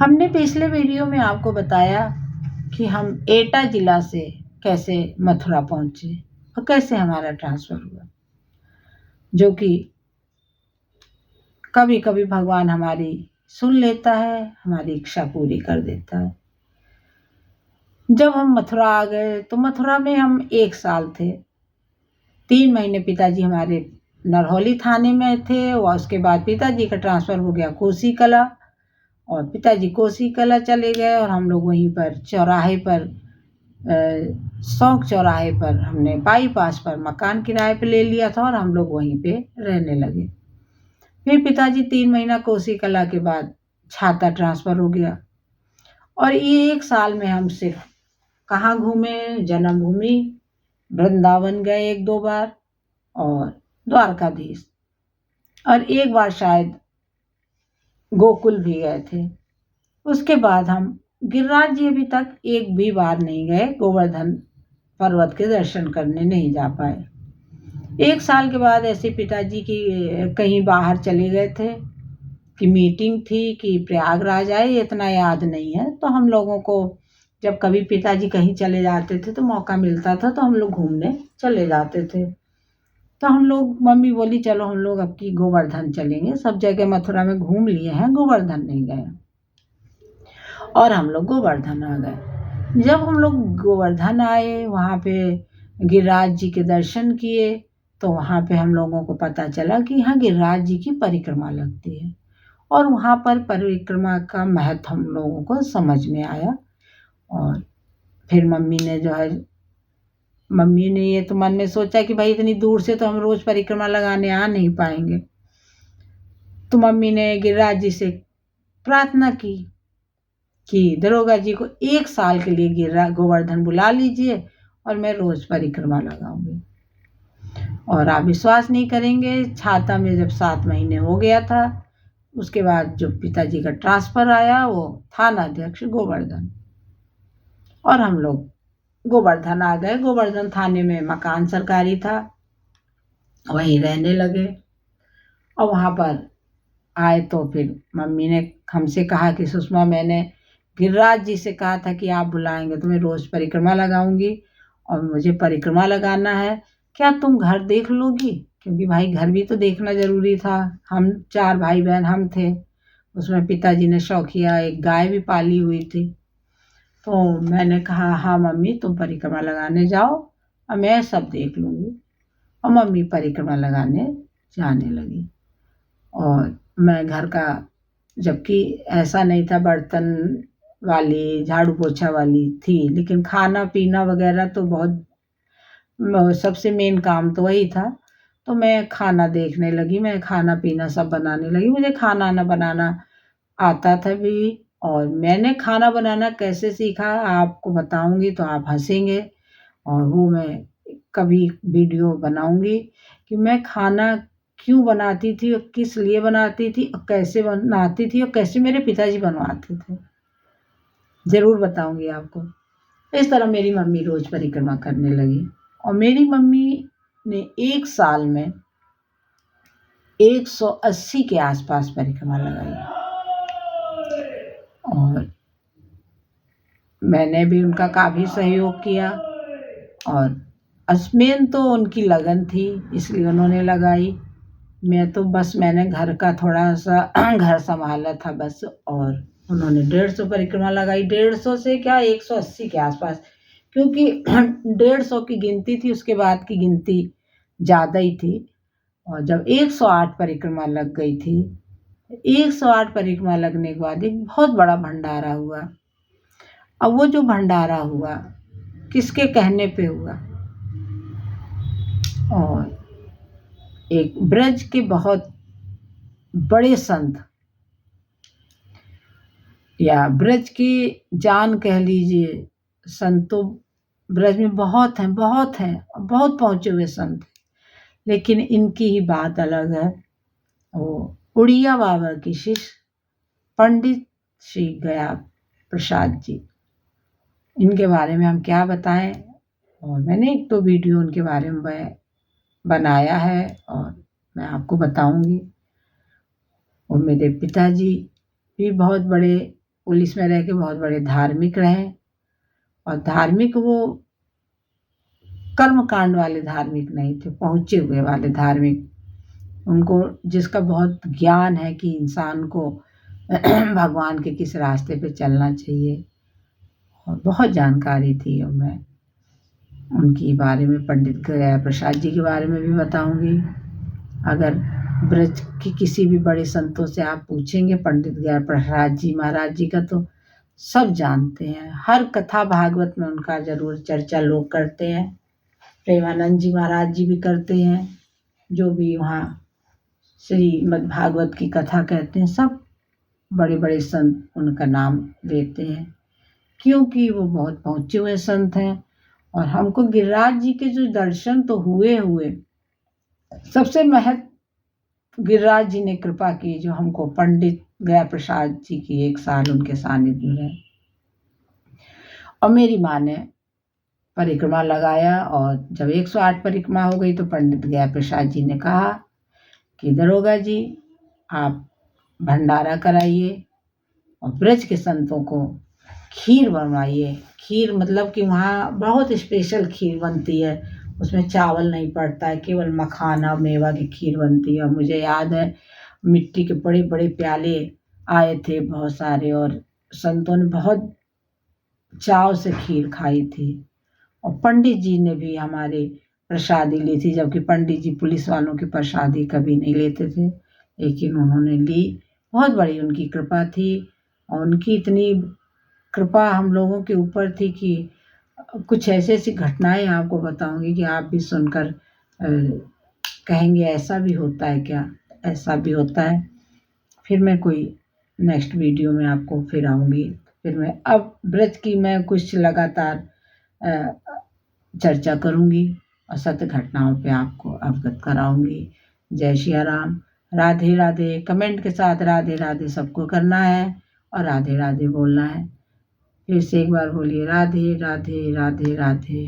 हमने पिछले वीडियो में आपको बताया कि हम एटा जिला से कैसे मथुरा पहुंचे और कैसे हमारा ट्रांसफ़र हुआ, जो कि कभी कभी भगवान हमारी सुन लेता है, हमारी इच्छा पूरी कर देता है। जब हम मथुरा आ गए तो मथुरा में हम 1 साल थे। 3 महीने पिताजी हमारे नरहौली थाने में थे और उसके बाद पिताजी का ट्रांसफ़र हो गया कोसी कला और पिताजी कोसी कला चले गए और हम लोग वहीं पर चौराहे पर शौक चौराहे पर हमने बाईपास पर मकान किराए पे ले लिया था और हम लोग वहीं पे रहने लगे। फिर पिताजी 3 महीना कोसी कला के बाद छाता ट्रांसफ़र हो गया और ये 1 साल में हम सिर्फ कहाँ घूमे, जन्मभूमि वृंदावन गए 1-2 बार और द्वारकाधीश और 1 बार शायद गोकुल भी गए थे। उसके बाद हम गिरिराज जी अभी तक एक भी बार नहीं गए, गोवर्धन पर्वत के दर्शन करने नहीं जा पाए। 1 साल के बाद ऐसे पिताजी की कहीं बाहर चले गए थे कि मीटिंग थी कि प्रयागराज आए, इतना याद नहीं है। तो हम लोगों को जब कभी पिताजी कहीं चले जाते थे तो मौका मिलता था तो हम लोग घूमने चले जाते थे। तो हम लोग, मम्मी बोली चलो हम लोग अब की गोवर्धन चलेंगे, सब जगह मथुरा में घूम लिए हैं, गोवर्धन नहीं गए और हम लोग गोवर्धन आ गए। जब हम लोग गोवर्धन आए, वहाँ पे गिरिराज जी के दर्शन किए तो वहाँ पे हम लोगों को पता चला कि यहाँ गिरिराज जी की परिक्रमा लगती है और वहाँ पर परिक्रमा का महत्व हम लोगों को समझ में आया। और फिर मम्मी ने ये तो मन में सोचा कि भाई इतनी दूर से तो हम रोज़ परिक्रमा लगाने आ नहीं पाएंगे। तो मम्मी ने गिरिराज जी से प्रार्थना की कि दरोगा जी को 1 साल के लिए गोवर्धन बुला लीजिए और मैं रोज़ परिक्रमा लगाऊंगी। और आप विश्वास नहीं करेंगे, छाता में जब 7 महीने हो गया था, उसके बाद जो पिताजी का ट्रांसफ़र आया वो थानाध्यक्ष गोवर्धन और हम लोग गोवर्धन आ गए। गोवर्धन थाने में मकान सरकारी था, वहीं रहने लगे और वहाँ पर आए तो फिर मम्मी ने हमसे कहा कि सुषमा, मैंने गिरिराज जी से कहा था कि आप बुलाएंगे तो मैं रोज़ परिक्रमा लगाऊंगी और मुझे परिक्रमा लगाना है, क्या तुम घर देख लोगी? क्योंकि भाई घर भी तो देखना ज़रूरी था। हम 4 भाई बहन हम थे, उसमें पिताजी ने शौकिया एक गाय भी पाली हुई थी। तो मैंने कहा हाँ मम्मी, तुम परिक्रमा लगाने जाओ और मैं सब देख लूँगी। और मम्मी परिक्रमा लगाने जाने लगी और मैं घर का, जबकि ऐसा नहीं था बर्तन वाली, झाड़ू पोछा वाली थी, लेकिन खाना पीना वगैरह तो बहुत सबसे मेन काम तो वही था। तो मैं खाना देखने लगी, मैं खाना पीना सब बनाने लगी। मुझे खाना ना बनाना आता था भी और मैंने खाना बनाना कैसे सीखा आपको बताऊंगी तो आप हंसेंगे और वो मैं कभी वीडियो बनाऊंगी कि मैं खाना क्यों बनाती थी और किस लिए बनाती थी और कैसे बनाती थी और कैसे मेरे पिताजी बनवाते थे, ज़रूर बताऊंगी आपको। इस तरह मेरी मम्मी रोज़ परिक्रमा करने लगी और मेरी मम्मी ने 1 साल में 180 के आसपास परिक्रमा लगाई और मैंने भी उनका काफ़ी सहयोग किया और मेन तो उनकी लगन थी इसलिए उन्होंने लगाई। मैं तो बस मैंने घर का थोड़ा सा घर संभाला था बस, और उन्होंने 150 परिक्रमा लगाई। 150 से क्या 180 के आसपास, क्योंकि 150 की गिनती थी, उसके बाद की गिनती ज़्यादा ही थी। और जब 108 परिक्रमा लग गई थी, 108 परिक्रमा लगने के बाद एक बहुत बड़ा भंडारा हुआ। अब वो जो भंडारा हुआ किसके कहने पे हुआ, और एक ब्रज के बहुत बड़े संत या ब्रज की जान कह लीजिए, संतों ब्रज में बहुत हैं और बहुत पहुँचे हुए संत, लेकिन इनकी ही बात अलग है। वो उड़िया बाबा की शिष्य पंडित श्री गया प्रसाद जी, इनके बारे में हम क्या बताएं। और मैंने 1-2 वीडियो उनके बारे में बनाया है और मैं आपको बताऊंगी। और मेरे पिताजी भी बहुत बड़े पुलिस में रह के बहुत बड़े धार्मिक रहे, और धार्मिक वो कर्मकांड वाले धार्मिक नहीं थे, पहुँचे हुए वाले धार्मिक। उनको जिसका बहुत ज्ञान है कि इंसान को भगवान के किस रास्ते पे चलना चाहिए, और बहुत जानकारी थी। और मैं उनके बारे में, पंडित गया प्रसाद जी के बारे में भी बताऊंगी। अगर ब्रज के किसी भी बड़े संतों से आप पूछेंगे पंडित गया प्रसाद जी महाराज जी का, तो सब जानते हैं। हर कथा भागवत में उनका जरूर चर्चा लोग करते हैं। प्रेमानंद जी महाराज जी भी करते हैं, जो भी वहाँ श्रीमद् भागवत की कथा कहते हैं, सब बड़े बड़े संत उनका नाम लेते हैं, क्योंकि वो बहुत पहुँचे हुए संत हैं। और हमको गिरिराज जी के जो दर्शन तो हुए सबसे महत्व गिरिराज जी ने कृपा की, जो हमको पंडित गया प्रसाद जी की 1 साल उनके सानिध्य में रहे। और मेरी माँ ने परिक्रमा लगाया, और जब 108 परिक्रमा हो गई तो पंडित गया प्रसाद जी ने कहा कि दरोगा जी आप भंडारा कराइए और ब्रज के संतों को खीर बनवाइए। खीर मतलब कि वहाँ बहुत स्पेशल खीर बनती है, उसमें चावल नहीं पड़ता है, केवल मखाना मेवा की खीर बनती है। और मुझे याद है मिट्टी के बड़े बड़े प्याले आए थे बहुत सारे, और संतों ने बहुत चाव से खीर खाई थी। और पंडित जी ने भी हमारे प्रसादी ली थी, जबकि पंडित जी पुलिस वालों की प्रसादी कभी नहीं लेते थे, लेकिन उन्होंने ली। बहुत बड़ी उनकी कृपा थी, और उनकी इतनी कृपा हम लोगों के ऊपर थी कि कुछ ऐसी ऐसी घटनाएं आपको बताऊंगी कि आप भी सुनकर कहेंगे ऐसा भी होता है क्या, ऐसा भी होता है। फिर मैं कोई नेक्स्ट वीडियो में आपको फिर आऊँगी। फिर मैं अब ब्रज की मैं कुछ लगातार चर्चा करूँगी और सत्य घटनाओं पे आपको अवगत कराऊँगी। जय सिया राम, राधे राधे। कमेंट के साथ राधे राधे सबको करना है, और राधे राधे बोलना है। फिर से एक बार बोलिए राधे राधे राधे राधे।